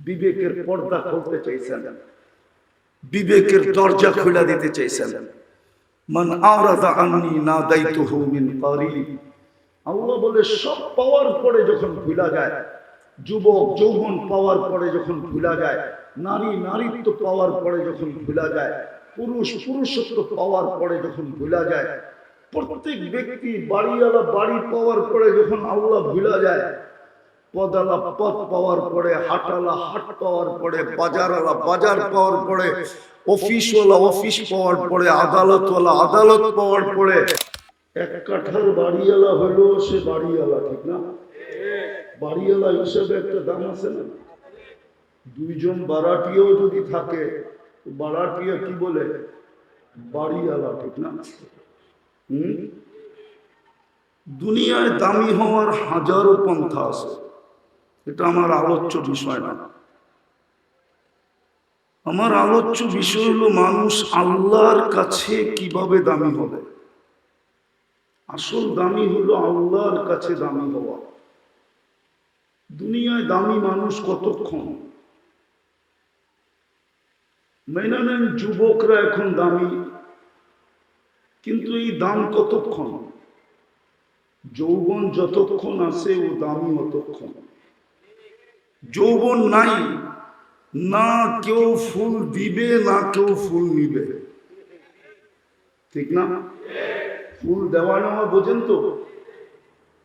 বিবেকের পর্দা খুলতে চাইছেন, বিবেকের দরজা খুলে দিতে চাইছেন। মান আরাদা আন্নি নাদাইতুহু মিন কারিব। আল্লাহ বলে সব পাওয়ার পরে যখন ভুলা যায়, যুবক যৌবন পাওয়ার পরে যখন ভুলা যায়, নারী নারীত্ব পাওয়ার পরে যখন ভুলা যায়, পুরুষ পুরুষত্ব পাওয়ার পরে যখন ভুলা যায়, প্রত্যেক ব্যক্তি বাড়িওয়ালা বাড়ি পাওয়ার পরে যখন আল্লাহ ভুলা যায়, পদালা পদ পাওয়ার পরে, হাটালা হাট পাওয়ার পরে, বাজারওয়ালা বাজার পাওয়ার পরে, অফিসওয়ালা অফিস পাওয়ার পরে, আদালতওয়ালা আদালত পাওয়ার পরে, এক কাঠার বাড়িওয়ালা হলো সে বাড়িওয়ালা, ঠিক না? বাড়িওয়ালা হিসেবে একটা দাম আছে না? দুইজন বারাটিও যদি থাকে, বারাটিয়া কি বলে? বাড়িওয়ালা, ঠিক না? দুনিয়ায় দামি হওয়ার হাজারো পন্থা আছে, এটা আমার আলোচ্য বিষয় না। আমার আলোচ্য বিষয় হলো মানুষ আল্লাহর কাছে কিভাবে দামি হবে। আসল দামি হলো আল্লাহর কাছে দামি হওয়া। দুনিয়ায় দামি মানুষ কতক্ষণ? মেনে নেন যুবকরা এখন দামি, কিন্তু এই দাম কতক্ষণ? যৌবন যতক্ষণ আছে ও দামি অতক্ষণ। যৌবন নাই, না কেউ ফুল দিবে না কেউ ফুল নিবে, ঠিক না? ফুল দেওয়া নেওয়া বোঝেন তো?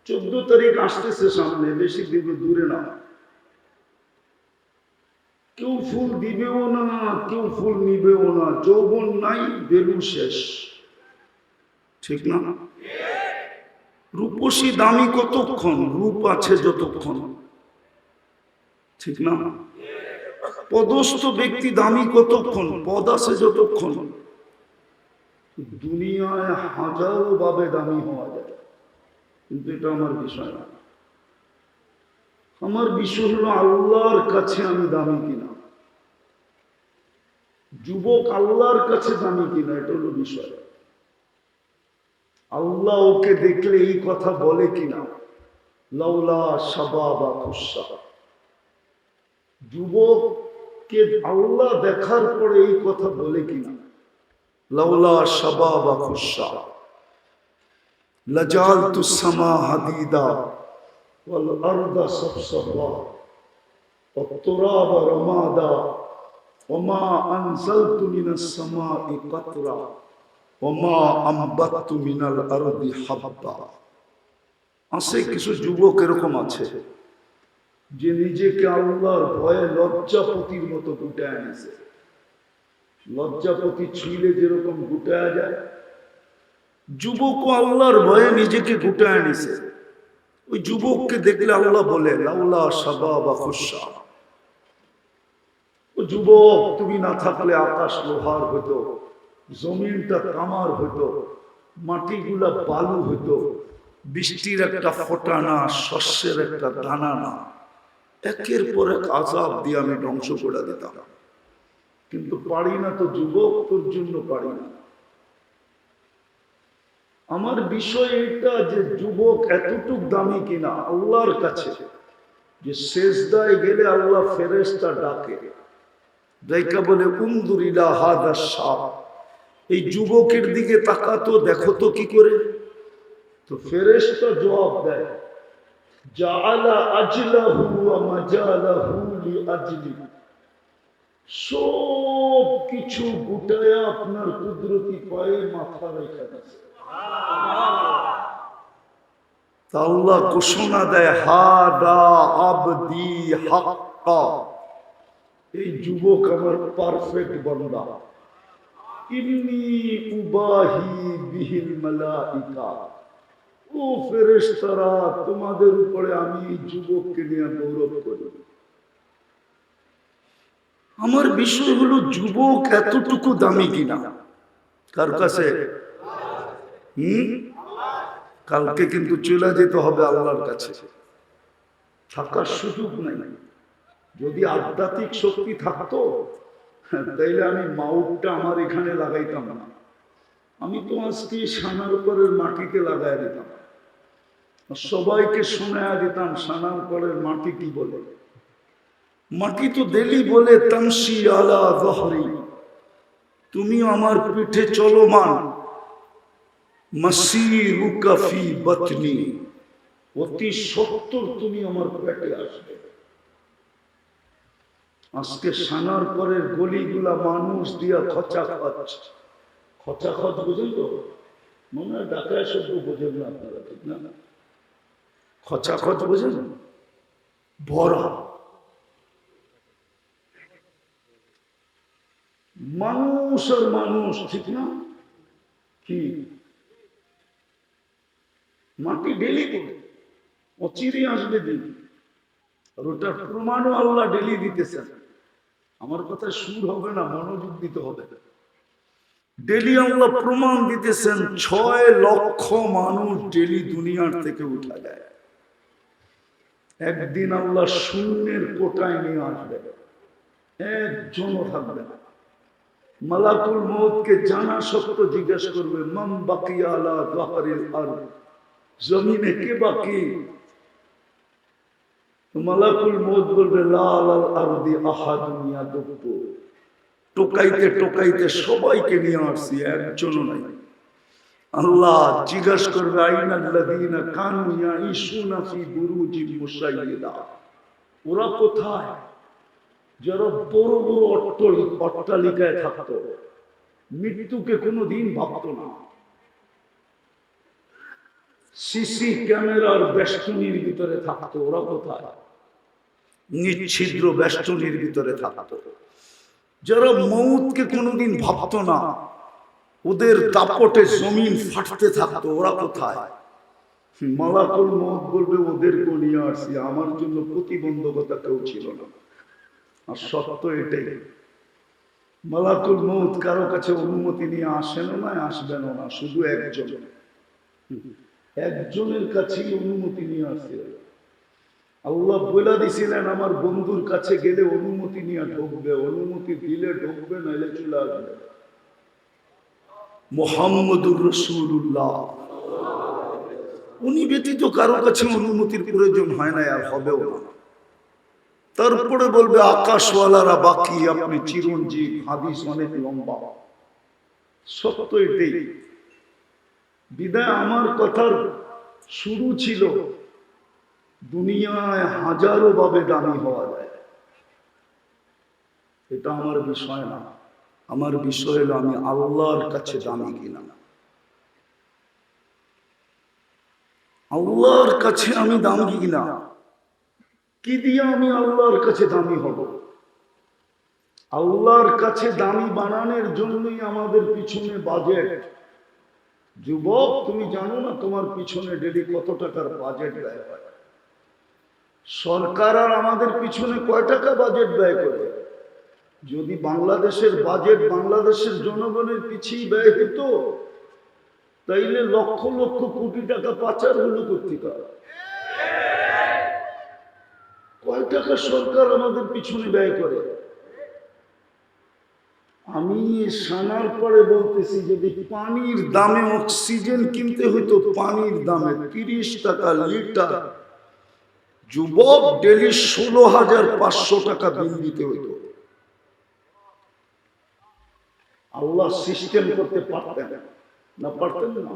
14 তারিখ আসতেছে সামনে, বেশি দিন দূরে না। কেউ ফুল দিবেও না কেউ ফুল নিবেও না। যৌবন নাই, বেলু শেষ, ঠিক না? রূপসী দামি কতক্ষণ? রূপ আছে যতক্ষণ, ঠিক না? পদস্থ ব্যক্তি দামি কতক্ষণ? পদ আছে যতক্ষণ। দুনিয়ায় হাজারো ভাবে দামি হওয়া যায়, কিন্তু এটা আমার বিষয় না। আমার বিষয় হলো আল্লাহর কাছে আমি দামি কিনা। যুবক আল্লাহর কাছে দামি কিনা, এটা হলো বিষয়। আল্লাহ ওকে দেখলে এই কথা বলে কিনা, লাউলা শাবাবা খুশা। যুবককে আল্লাহ দেখার পরে এই কথা বলে কিনা, লাউলা শাবাবা খুশা লাজালতু সামা হাদিদা ওয়াল আরদা সাফসাফা ওয়াত তুরাবা রামাদা ওমা আনজালতু মিনাস সামাই কাতরা ওমা আমবাততু মিনাল আরদি হাব্বা। আছে কিছু যুবক এরকম আছে যে নিজেকে আল্লাহর ভয়ে লজ্জাপতির মতো গুটায় আনেছে। লজ্জাপতি ছুঁইলে যেরকম গুটায়া যায়, যুবক আল্লাহর ভয়ে নিজেকে গুটায় আনেছে। ওই যুবককে দেখলে আল্লাহ বলে লাউলা শাবাবা খুশা। ও যুবক, তুমি না থাকলে আকাশ লোহার হইতো, জমিনটা তামার হইতো, মাটিগুলা বালু হইতো, বৃষ্টির একটা ফোঁটা না, শস্যের একটা দানা না, একের পর এক আযাব দিয়ে আমি ধ্বংস করে দিতাম। কিন্তু পারি না তো যুবক, তোর জন্য পারি না। আমার বিষয় এটা যে যুবক এতটুক দামি কিনা আল্লাহর কাছে, যে সেজদায় গেলে আল্লাহ ফেরেশতা ডাকে, ডাইকা বলে উনদুর ইলা হাদা শাব, এই যুবকের দিকে তাকাতো, দেখো তো কি করে। তো ফেরেশতা জবাব দেয়, জাআলা আজলাহু ওয়া মাজালাহু লিআজলি। সব কিছু গুটায়া আপনার কুদরতি পায়ে মাথা রেখে দিয়েছে। আল্লাহ ঘোষণা দেয়, হাদা আবদি হাক্কা, এই যুবক আমার পারফেক্ট বান্দা। ইন্নী উবাহি বিহিল মালাইকা, ও ফেরেশতারা, তোমাদের উপরে আমি এই যুবককে নিয়ে গৌরব করি। আমার বিষয় হলো যুবক এতটুকু দামি কিনা কার কাছে? কালকে কিন্তু চলে যেতে হবে আল্লাহর কাছে, থাকার সুযোগ নাই। যদি আধ্যাত্মিক শক্তি থাকতো তাইলে আমি মাউটটা আমার এখানে লাগাইতাম না, আমি তো আজকে সানার পরের মাটিতে লাগাই দিতাম, সবাইকে শোনায়া দিতাম সানার পরের মাটি কি বলে। মাটি তো দিলি বলে তামশি আলা যহরি, তুমি আমার পিঠে চলমান, মাসিরুকা ফি বাতনি, অতি সত্তর তুমি আমার পেটে আসবে। আজকে সানার পরের গলিগুলা মানুষ দিয়া খচা খচ, খচা খচ বুঝেন তো? মনে হয় ঢাকায় শব্দ বোঝেন না আপনারা, ঠিক না? খচা খচ বোঝেন? ভরা মানুষ আর মানুষ, ঠিক না? কি মাটি ডেলি করে অচিরে আসবে দিন, আর ওটার প্রমাণও আল্লাহ ডেলি দিতেছেন। আমার কথা সুর হবে না, মনোযোগ দিতে হবে। ডেলি আল্লাহ প্রমাণ দিতেছেন 6 লক্ষ মানুষ ডেলি দুনিয়ার থেকে উঠা যায়। একদিন আল্লাহ শূন্যের কোটায় নিয়ে আসবে, একজনও থাকবে না। মালাকুল মউতকে জানা সত্য জিজ্ঞেস করবে, মান বাকিয়া আলা যাহরিল আরদ, জমিনে কে বাকি? মালাকুল মউত বলবে লা আলাল আরদি আহাদুন ইয়াদুব্বু, টোকাইতে টোকাইতে সবাইকে নিয়ে আসছি, একজনও নাই। আল্লাহ জিজ্ঞাসা করবে আইনাল্লাযীনা কানু ইয়াঈশুনা ফি বুরুজিন মুশাইয়্যিদা, ওরা কোথায় যারা বড় বড় অট্টালিকায় থাকতো, মৃত্যুকে কোনোদিন ভাবতো না, সিসি ক্যামেরার বেষ্টনীর ভিতরে থাকতো, ওরা কোথায়? নিচ্ছিদ্র বেষ্টনীর ভিতরে থাকতো। যারা মউতকে কোনোদিন ভাবতো না, ওদের দাপটে জমিন ফাটতে থাকতো, ওরা কোথায়? মালাকুল মউত বলবে ওদেরকে নিয়ে আসছি, আমার জন্য প্রতিবন্ধকতা কেউ ছিল না। আর সত্য এটাই, মালাকুল মউত কারো কাছে অনুমতি নিয়ে আসেনও না, আসবেনও না, শুধু একজনের কাছেই অনুমতি নিয়ে আসে। আল্লাহ বলে দিছিলেন আমার বন্ধুর কাছে গেলে অনুমতি নিয়ে ঢুকবে, অনুমতি দিলে ঢুকবে, নাইলে চলে আসবে। মুহাম্মদুর রাসূলুল্লাহ, উনি ব্যতীত কারো কাছে অনুমতির প্রয়োজন হয় না, আর হবেও না। তারপরে বলবে আকাশওয়ালারা বাকি, আপনি চিরঞ্জীব। হাদিস অনেক লম্বা, সত্য এটাই। বিদায় আমার কথার শুরু ছিল দুনিয়ায় হাজারো ভাবে দামি হওয়া যায়, এটা আমার বিষয় না। আমার বিষয় হলো আমি আল্লাহর কাছে দামি কিনা। আল্লাহর কাছে আমি দামি কিনা, কি দিয়ে আমি আল্লাহর কাছে দামি হব? আল্লাহর কাছে দামি বানানোর জন্যই আমাদের পিছনে বাজেট। যুবক, তুমি জানো না তোমার পিছনে ডেলি কত টাকার বাজেট ব্যয় হয়? সরকার আর আমাদের পিছনে কয় টাকা বাজেট ব্যয় করে? যদি বাংলাদেশের বাজেট বাংলাদেশের জনগণের পিছিয়ে ব্যয় হতো, তাইলে লক্ষ লক্ষ কোটি টাকা পাচার হলো কোথেকে? কয় টাকা সরকার আমাদের পিছনে ব্যয় করে? আমি সানার পরে বলতেছি, যদি পানির দামে অক্সিজেন কিনতে হইতো, পানির দামে 30 টাকা লিটার, যুবক ডেলি 16,500 টাকা বিল দিতে হইতো। আল্লাহ সিস্টেম করতে পারতেন না? পারতেন না?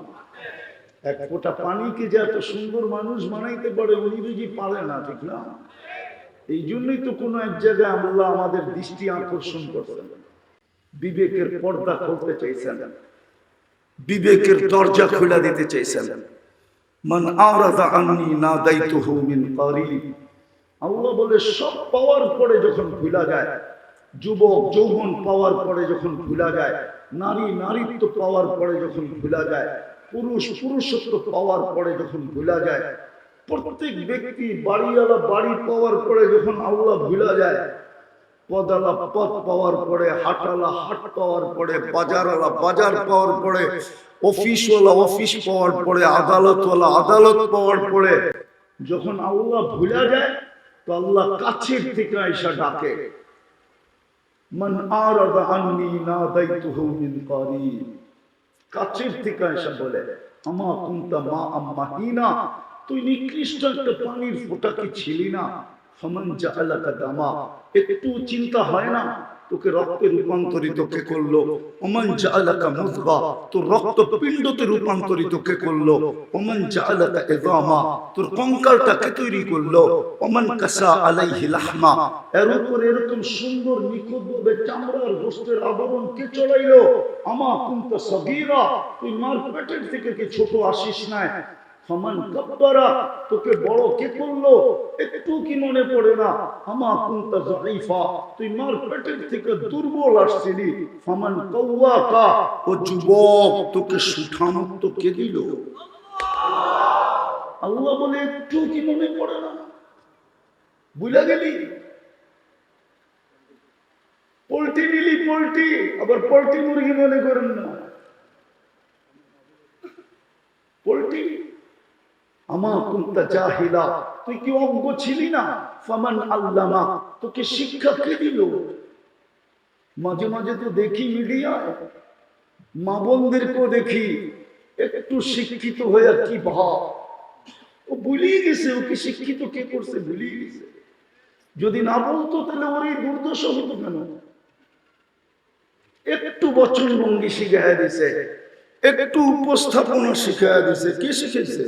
এক ফোঁটা পানিকে যে এত সুন্দর মানুষ বানাইতে পারে, উনি বুঝি পারে না, ঠিক না? এই জন্যই তো কোনো এক জায়গায় আল্লাহ আমাদের দৃষ্টি আকর্ষণ করতেন, বিবেকের পর্দা খুলতে চাইছেন, বিবেকের দরজা খুলে দিতে চাইছেন। মান আরাদা আন্নি নাদাইতুহু মিন কারিব, আল্লাহ বলে সব পাওয়ার পরে যখন ভুলা যায়, যুবক যৌবন পাওয়ার পরে যখন ভুলা যায়, নারী নারীত্ব পাওয়ার পরে যখন ভুলা যায়, পুরুষ পুরুষত্ব পাওয়ার পরে যখন ভুলা যায়, প্রত্যেক ব্যক্তি বাড়িওয়ালা বাড়ি পাওয়ার পরে যখন আল্লাহ ভুলা যায়, পদালা পথ পাওয়ার পরে, হাটালা হাট পাওয়ার পরে, বাজারওয়ালা বাজার পাওয়ার পরে, অফিসওয়ালা অফিস পাওয়ার পরে, আদালতওয়ালা আদালত পাওয়ার পরে যখন আল্লাহ ভুলা যায়, তো আল্লাহ কাছের থেকে আইসা ডাকে, মান আরাদা আন্নি নাদাইতুহু মিন কারিব, কাছের থেকে আইসা বলে, আমা কুনতা মা আম্মাহিনা, তুই নিকৃষ্ট একটা পানির ফোঁটা কি ছিলি না? ফামান জাআলাকা দামা, একটু চিন্তা হয় না তোকে রক্তে রূপান্তরিত কে করলো? ওমান জাআলাকা মুযগা, তোর রক্ত পিণ্ডতে রূপান্তরিত কে করলো? ওমান জাআলাকা ইযামা, তোর কঙ্কালটা কে তৈরি করলো? ওমান কাসা আলাইহি লাহমা, এর উপর এরকম সুন্দর নিখুঁতভাবে চামড়ার গোশতের আবরণ কে চড়াইলো? আমা কুনতা সাগীরা, তুই মার পেটের থেকে কি ছোট আসিস না? ফামান কাব্বারা, তোকে বড় কে করলো? একটু কি মনে পড়ে না? আমা কুনতা যায়ীফা, তুই মার পেটের থেকে দুর্বল আসছিলি। ফামান কাওয়াকা, ও যুবক তোকে সুঠামুক্ত কে দিল? আল্লাহ বলে একটু কি মনে পড়ে না? বুঝা গেলি? পোল্ট্রি নিলি, পোল্ট্রি, আবার পোল্ট্রি মুরগি মনে করেন না, পোল্ট্রি। আমা কুনতা জাহিলা, তুই কি অজ্ঞ ছিলি না? ফামান আল্লামা, তোকে শিক্ষা কে দিল? মাঝে মাঝে তো দেখি মিডিয়ায় মা বোনদেরকেও দেখি একটু শিক্ষিত হয়ে কি ভাব, ও ভুলিয়ে গেছে ওকে শিক্ষিত কে করছে, ভুলিয়ে গেছে। যদি না বলতো তাহলে ওর এই দুর্দশা হতো কেন? একটু বচন ভঙ্গি শিখাইয়া দিছে, একটু উপস্থাপনা শিখাইয়া দিছে। কি শিখেছে?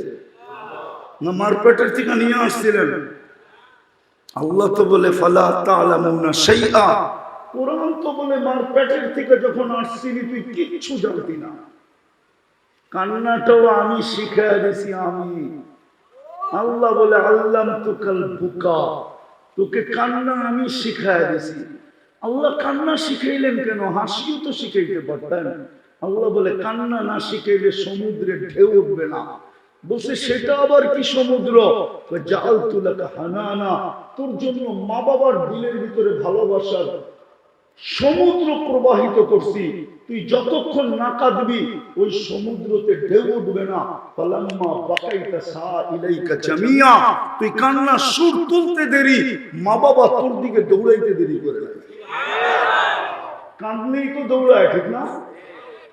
না মারপেটের থেকে নিয়ে আসছিলেন? আল্লাহ তো বলে ফালা তা'লামুনা শাইআ, কোরআন তো বলে মারপেটের থেকে যখন আসছিলি তুই কিচ্ছু জানতি না। কান্নাটাও আমি শিখাইয়া দিছি আমি। আল্লাহ বলে আল্লামতুকাল বুকা, তোকে কান্না আমি শিখাইয়া দিছি। আল্লাহ কান্না শিখাইলেন কেন? হাসিও তো শিখাইতে পারতেন। আল্লাহ বলে কান্না না শিখাইলে সমুদ্রে ঢেউ উঠবে না। বলছে সেটা আবার কি সমুদ্র? জাআলতু লাকা হানানা, তোর জন্য মা বাবার দিলের ভিতরে ভালোবাসার সমুদ্র প্রবাহিত করছি। তুই যতক্ষণ না কাঁদবি ওই সমুদ্রতে ঢেউ উঠবে না। ফালাম্মা বাকাইতা সাইলাইকা জামিয়া, তুই কান্না সুর তুলতে দেরি, মা বাবা তোর দিকে দৌড়াইতে দেরি করে না। কাঁদলেই তো দৌড়ায়, ঠিক না?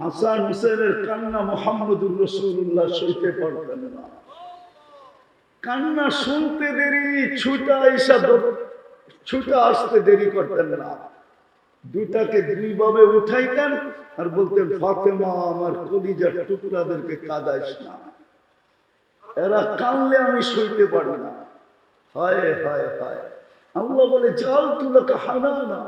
হাসান হুসেনের কান্না মুহাম্মদুর রাসূলুল্লাহ সইতে পারতেন না। কান্না শুনতে দেরি, ছুটা আসতে দেরি করতেন না। দুটাকে দুইভাবে উঠাইতেন আর বলতেন ফাতেমা আমার কলিজার টুকরাদেরকে কাঁদাইস না, এরা কাঁদলে আমি সইতে পারি না। হায় হায় হায়। আল্লাহ বলে জাআলতু লাকা হানানা,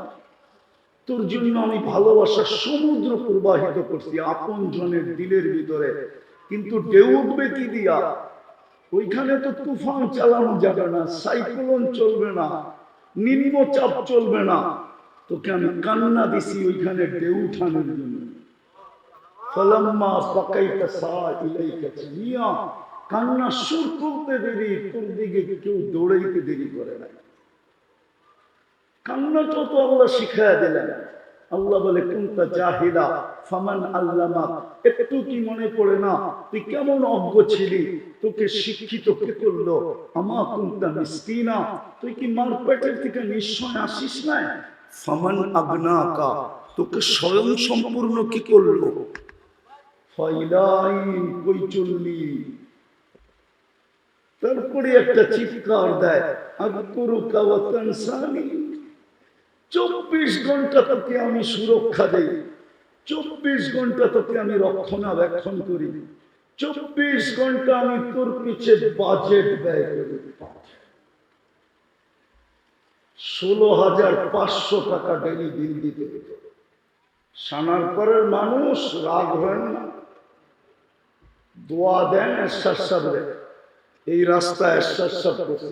তোর জন্য আমি ভালোবাসার সমুদ্র প্রবাহিত করছি আপন জনের দিলের ভিতরে। কিন্তু ঢেউ উঠবে কি দিয়া? ওইখানে তো তুফান চালানো যাবে না, সাইক্লোন চলবে না, নিম্নচাপ চলবে না। তোকে আমি কান্না দিছি ওইখানে ঢেউ উঠানোর জন্য। ফালাম্মা বাকাইতা সাইলাইকা জামিয়া, কান্না সুর তুলতে দেরি, তোর দিকে কেউ দৌড়াইতে দেরি করে না। কান্নাটা তো আল্লাহ শিখাইয়া দিলেন। আল্লাহ বলে কুনতা জাহিলা ফামান আল্লামা, একটু কি মনে পড়ে না তুই কেমন অজ্ঞ ছিলি? তোকে শিক্ষিত কে করলো? আমা কুনতা মিসকিনা, তুই কি মার পেটের থেকে নিশ্চয় আসিস না? ফামান আগনাকা, তোকে স্বয়ং সম্পূর্ণ কি করলো? ফাইলাইন, কই চললি? তারপরে একটা চিৎকার দেয়, আযকুরুকা ওয়া তানসানি। 24 ঘন্টা তোকে আমি সুরক্ষা দেই, 24 ঘন্টা তোকে আমি রক্ষণাবেক্ষণ করি, 24 ঘন্টা আমি তোর পিছে বাজেট ব্যয় করি। 16,500 টাকা ডেলি বিল দিতে হতো। সানারপাড়ের মানুষ রাগ হয় না, দোয়া দেন এরশাদ সাহেব, এই রাস্তা এরশাদ সাহেব করছে।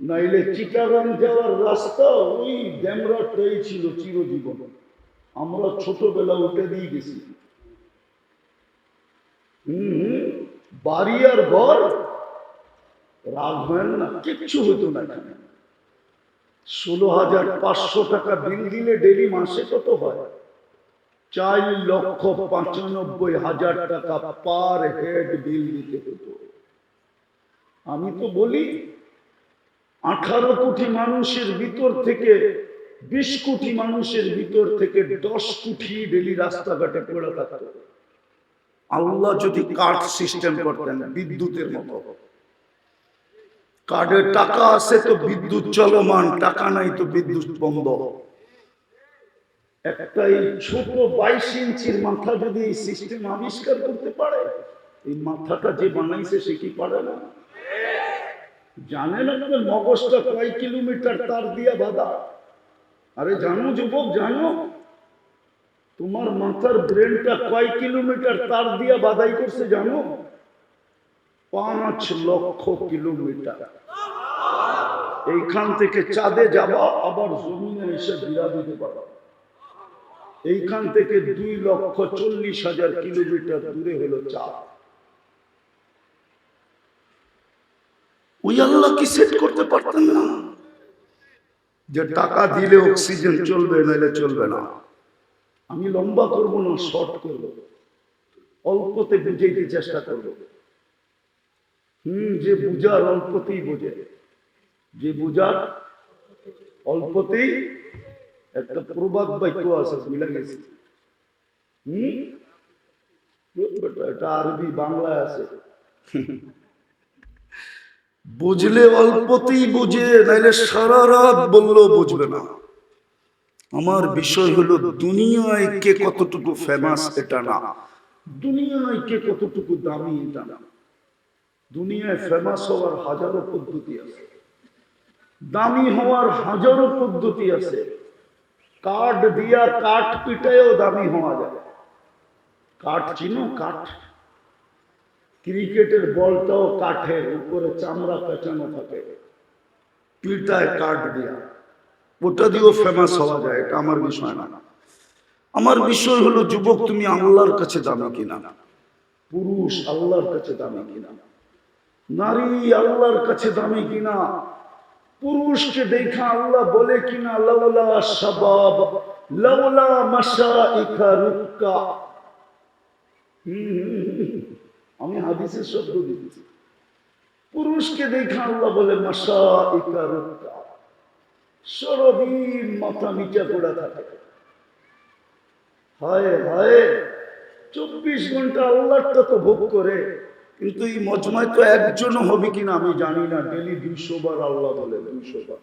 নাইলে চিটাগাং যাওয়ার রাস্তা ওই ড্যামরাটাই ছিল চিরজীবন। আমরা ছোটবেলা উঠে দিয়ে গেছি। বাড়ি আর ঘর, রাগ হয় না, কিচ্ছু হতো না। 16,500 টাকা বিল দিলে ডেলি মাসে কত হয়? 4,95,000 টাকা পার হেড বিল দিতে হতো। আমি তো বলি 18 কোটি মানুষের ভিতর থেকে 20 কোটি মানুষের ভিতর থেকে 10 কোটি ডেলি রাস্তাঘাটে পড়ে থাকতো। আল্লাহ যদি কার্ড সিস্টেম করতেন বিদ্যুতের মতো, কার্ডে টাকা আছে তো বিদ্যুৎ চলমান, টাকা নাই তো বিদ্যুৎ বন্ধ। একটা এই ছোট 22 ইঞ্চির মাথা যদি এই সিস্টেম আবিষ্কার করতে পারে, এই মাথাটা যে বানাইছে সে কি পারে না? জানেন আপনার মগজটা কয় কিলোমিটার তার দিয়া বাঁধা? আরে জানো যুবক, জানো তোমার মাথার ব্রেনটা কয় কিলোমিটার তার দিয়া বাঁধাই করছে জানো? 5 লক্ষ কিলোমিটার। এইখান থেকে চাঁদে যাবা, আবার জমিনে এসে বিরা দিতে পারবা। এইখান থেকে 2,40,000 কিলোমিটার দূরে হলো চাঁদ। ওই আল্লাহ কি সেট করতে পারতেন না যে টাকা দিলে অক্সিজেন চলবে, নাইলে চলবে না? আমি লম্বা করবো না, শর্ট করবো, অল্পতে বুঝাইতে চেষ্টা করবো। যে বুঝার অল্পতেই বোঝে, যে বুঝার অল্পতেই। একটা প্রবাদ বাক্য আছে, মিলা গেছে। এটা আরবি বাংলায় আছে। বুঝলে অল্পতেই বুঝে, নাইলে সারা রাত বললেও বুঝবে না। আমার বিষয় হলো দুনিয়ায় কে কতটুকু ফেমাস এটা না, দুনিয়ায় কে কতটুকু দামি এটা না। দুনিয়ায় ফেমাস হওয়ার হাজারো পদ্ধতি আছে, দামি হওয়ার হাজারো পদ্ধতি আছে। কাঠ দিয়া কাঠ পিটায়ও দামি হওয়া যায়। কাঠ চিনো? কাঠ, ক্রিকেটের বলটাও কাঠের, উপরে চামড়া পেঁচানো থাকে, পিটায় কাঠ দিয়া, ওটা দিয়েও ফেমাস হওয়া যায়। এটা আমার বিষয় না। আমার বিষয় হলো যুবক, তুমি আল্লাহর কাছে দামি কিনা, পুরুষ আল্লাহর কাছে দামি কিনা, নারী আল্লাহর কাছে দামি কিনা। পুরুষকে দেখা আল্লাহ বলে কিনা, লাউলা শাবাব লাউলা মাশাইখা রুক্কা। আমি হাদিসের শব্দ দিচ্ছি। পুরুষকে দেখা আল্লাহ বলে মাশাইখা রুক্কা, সারাদিন মাথা নিচা করে থাকে। হায় হায়, 24 ঘন্টা আল্লাহটা তো ভোগ করে, কিন্তু এই মজমায় তো একজনও হবে কিনা আমি জানি না ডেলি 200 বার আল্লাহ বলে। 200 বার,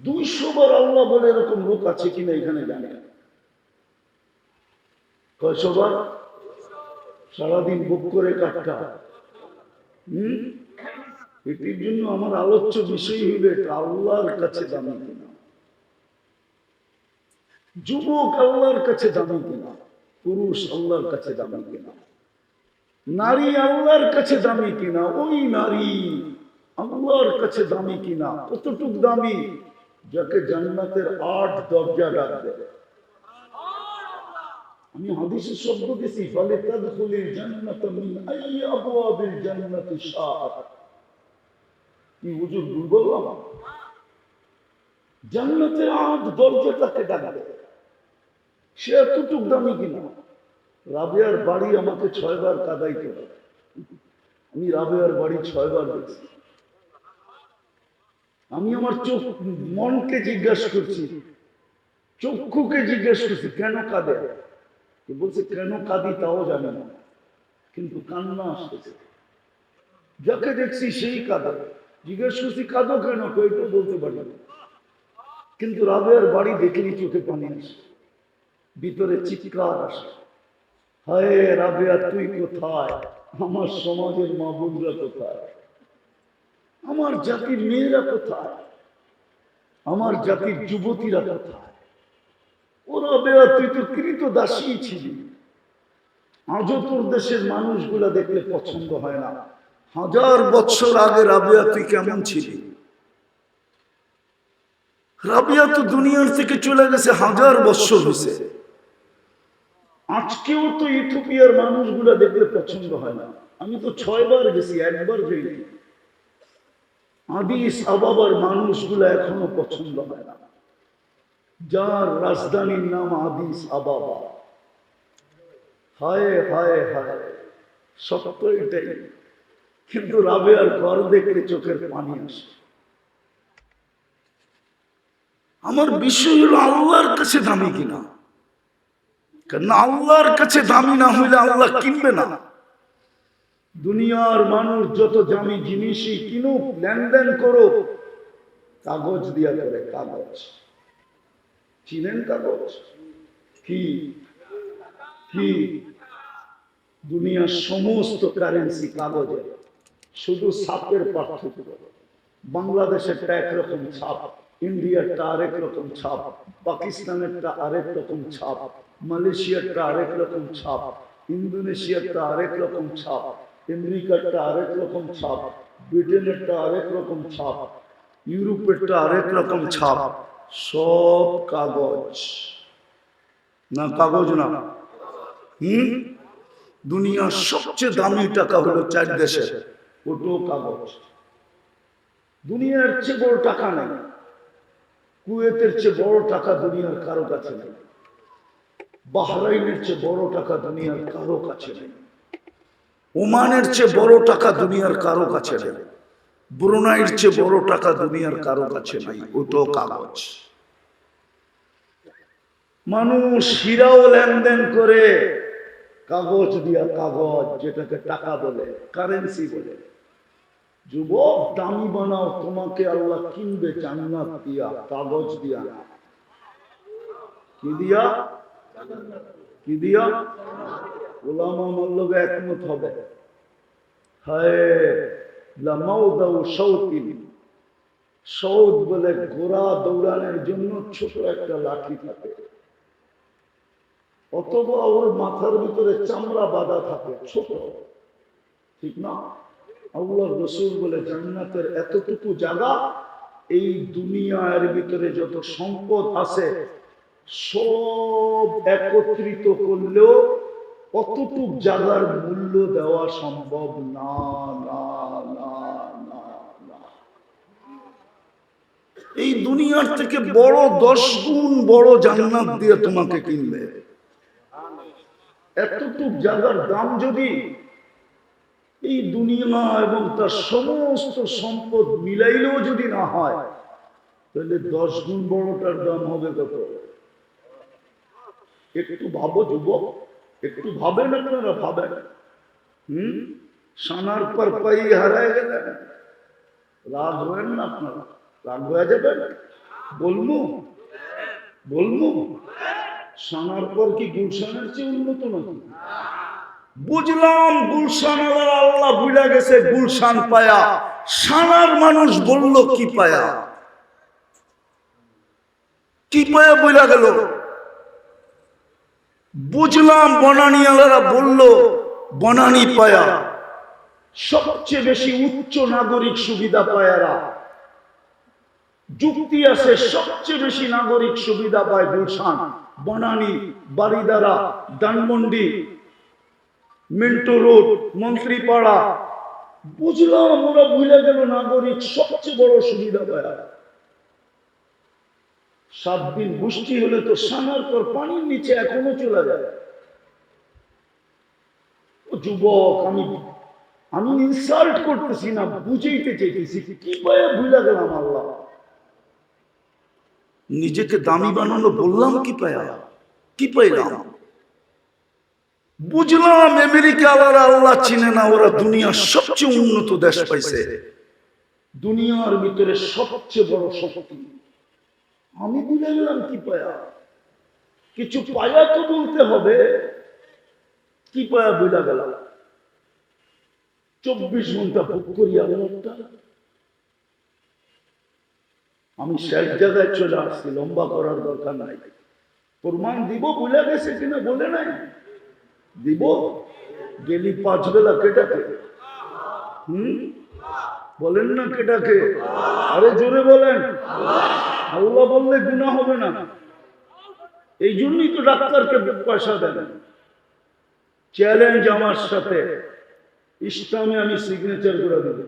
200 বার আল্লাহ বলে এরকম লোক আছে কিনা এখানে জানি না। কয়শো বার সারাদিন ভোগ করে কাটটা। এটির জন্য আমার আলোচ্য বিষয় হইবে আল্লাহর কাছে দামি কিনা, যুবক আল্লাহর কাছে দামি কিনা, পুরুষ আল্লাহর কাছে দামি কিনা, নারী আল্লাহর কাছে দামি কিনা, ওই নারী আল্লাহর কাছে দামি কিনা। কতটুক দামি? যাকে জান্নাতের 8 দরজা ডাকবে। আমি হাদিসের শব্দ দিছি, ফালে তাদখুলিল জান্নাত মিন আই আবওয়াবিল জান্নাতি শাআত। কি হুজুর ভুল বললাম? জান্নাতের 8 দরজা তাকে ডাকবে। সে এতটুক দামি কিনা। রাবেয়ার বাড়ি আমাকে 6 বার কাদাই করে। আমি রাবেয়ার বাড়ি 6 বার দেখছি। আমি আমার চোখ মনকে জিজ্ঞাসা করছি, চক্ষুকে জিজ্ঞেস করছি কেন কাঁদে? বলছে কেন কাঁদি তাও জানে না, কিন্তু কান্না আসতেছে। যাকে দেখছি সেই কাঁদে। জিজ্ঞেস করছি কাঁদো কেন? কেউ বলতে পারি না, কিন্তু রাবেয়ার বাড়ি দেখলেই চোখে পানি আসে, ভিতরে চিৎকার আসে। হায় রাবেয়া তুই কোথায়? আমার সমাজের মা বোনরা কোথায়? আমার জাতির মেয়েরা কোথায়? আমার জাতির যুবতীরা কোথায়? ও রাবেয়া তুই তো কৃতদাসী ছিলি। আজও তোর দেশের মানুষগুলা দেখলে পছন্দ হয় না। 1000 বছর আগে রাবেয়া তুই কেমন ছিলি? রাবেয়া তো দুনিয়ার থেকে চলে গেছে 1000 বছর হয়েছে। আজকেও তো ইথিওপিয়ার মানুষগুলা দেখলে পছন্দ হয় না। আমি তো 6 বার গেছি, একবার যাইনি। আদিস আবাবার মানুষগুলা এখনো পছন্দ হয় না, যার রাজধানীর নাম আদিস আবাবা। হায় হায় হায়, সত্য এটাই। কিন্তু রাবেয়ার ঘর দেখলে চোখের পানি আসে। আমার বিষয় হলো আল্লাহর কাছে দামি কিনা। কারণ আল্লাহর কাছে দামি না হইলে আল্লাহ কিনবে না। দুনিয়ার মানুষ যত দামি জিনিসই কিনুক, লেনদেন করুক, কাগজ দিয়া করে। কাগজ চিনেন? কাগজ কি কি? দুনিয়ার সমস্ত কারেন্সি কাগজে, শুধু ছাপের পার্থক্য। বাংলাদেশেরটা একরকম ছাপ, ইন্ডিয়ারটা আরেক রকম ছাপ, পাকিস্তানেরটা আরেক রকম ছাপ, মালয়েশিয়ারটা আরেক রকম ছাপ, ইন্দোনেশিয়ারটা আরেক রকম ছাপ, আমেরিকারটা আরেক রকম ছাপ, ব্রিটেনেরটা আরেক রকম ছাপ, ইউরোপেরটা আরেক রকম ছাপ। সব কাগজ না? কাগজ না? দুনিয়ার সবচেয়ে দামি টাকা হলো 4 দেশের, ওটাও কাগজ। দুনিয়ার চেয়ে বড় টাকা নেই, কুয়েতের চেয়ে বড় টাকা দুনিয়ার কারো কাছে নেই, বাহরাইনের চেয়ে বড় টাকা দুনিয়ার কারো কাছে নেই, ওমানের চেয়ে বড় টাকা দুনিয়ার কারো কাছে নেই, ব্রুনাইয়ের চেয়ে বড় টাকা দুনিয়ার কারো কাছে নাই, ওটাও কাগজ। মানুষ হীরাও লেনদেন করে কাগজ দিয়া। কাগজ যেটাকে টাকা বলে, কারেন্সি বলে। যুবক, দামি বানাও, তোমাকে আল্লাহ কিনবে জান্নাত দিয়া, কাগজ দিয়া না। কি দিয়া? কি দিয়া? ওলামা মাল্লবে একমত হবে। সৌদ বলে ঘোড়া দৌড়ানোর জন্য ছোট একটা লাঠি থাকে, অথবা ওর মাথার ভিতরে চামড়া বাঁধা থাকে, ছোট। ঠিক না? আল্লাহর রাসূল বলে জান্নাতের এতটুকু জায়গা, এই দুনিয়ার ভিতরে যত সম্পদ আছে সব একত্রিত করলেও অতটুকু জায়গার মূল্য দেওয়া সম্ভব না, না, না, না, না। এই দুনিয়ার থেকে বড় 10 গুণ বড় জান্নাত দিয়ে তোমাকে কিনবে। এতটুকু জায়গার দাম যদি এই দুনিয়া এবং তার সমস্ত সম্পদ মিলাইলেও যদি না হয়, তাহলে 10 গুণ বড়টার দাম হবে কত? একটু ভাবো যুবক, একটু ভাবেন আপনারা, ভাবেন। সানার পর পাই হারায় গেলেন, রাগ হবেন না আপনারা? রাগ হয়ে যাবেন? বলবো বলবো সানার পর কি গুলশানের চেয়ে উন্নত নাকি? বুঝলাম গুলশান আল্লাহ বুঝা গেছে, গুলশান পায়া। সানার মানুষ বলল কি পায়া? কি পায়া বুঝা গেল? বুঝলাম বনানী আলারা বলল বনানী পায়া। সবচেয়ে বেশি উচ্চ নাগরিক সুবিধা পায়ারা। যুক্তি আছে, সবচেয়ে বেশি নাগরিক সুবিধা পায় গুলশান, বনানী, বারিদারা, ধানমন্ডি, মিন্টু রোড, মন্ত্রীপাড়া। বুঝলাম ওরা ভুলে গেল নাগরিক সবচেয়ে বড় সুবিধা পায়। 7 দিন বৃষ্টি হলে তো সানার পর পানির নিচে এখনো চলে যায়। ও যুবক, আমি ইনসাল্ট করতেছি না, বুঝাইতে চাইতেছি, কি পায় ভুলে গেলাম আল্লাহ। নিজেকে দামি বানানো বললাম কি পায়া? কি পাইলাম? বুঝলাম আমেরিকা আলারা আল্লাহ চিনে না, ওরা দুনিয়ার সবচেয়ে উন্নত দেশ পাইছে, দুনিয়ার ভিতরে সবচেয়ে বড় শক্তি। আমি বুঝে গেলাম কি পায়া? কিছু পায়া তো বলতে হবে। কি পায়া বুঝা গেল? 24 ঘন্টা ভোগ করি আল্লাহটা। আমি শেষ জায়গায় চলে আসছি, লম্বা করার দরকার নাই। প্রমাণ দিব ভুলে গেছে কিনা বলে নাই, দিব। গেলি 5 বেলা কেটাকে? বলেন না কেটাকে? আরে জোরে বলেন। আল্লাহ বললে গুনাহ হবে না। এই জন্যই তো ডাক্তারকে পয়সা দেন। চ্যালেঞ্জ আমার সাথে, ইসলামে আমি সিগনেচার করে দেব।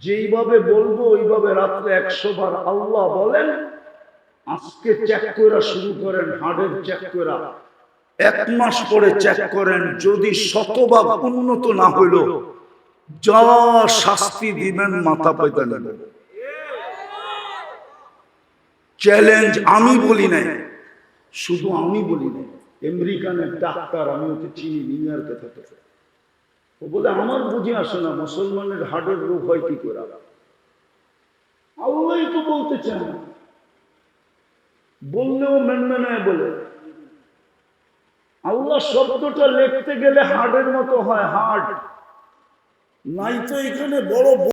যেইভাবে বলবো ওইভাবে রাত্রে 100 বার আল্লাহ বলেন। আজকে চেক করা শুরু করেন, হার্টের চেক করা। 1 মাস পরে চেক করেন, যদি 100 ভাগ উন্নত না হইল, যা শাস্তি দিবেন মাথা পাইতে নেবেন। চ্যালেঞ্জ আমি বলি নাই, শুধু আমি বলি নাই, আমেরিকানের ডাক্তার, আমি ওকে চিনি, নিউ ইয়র্কে থাকে, ও বলে আমার বুঝে আসে না মুসলমানের হার্টের রোগ হয় কি করে। আল্লাহই তো বলতে চান, বললেও মেনমেনায় বলে। আল্লাহ শব্দটা লিখতে গেলে হার্টের মতো হয়, হার্ট নাই তো এখানে বড়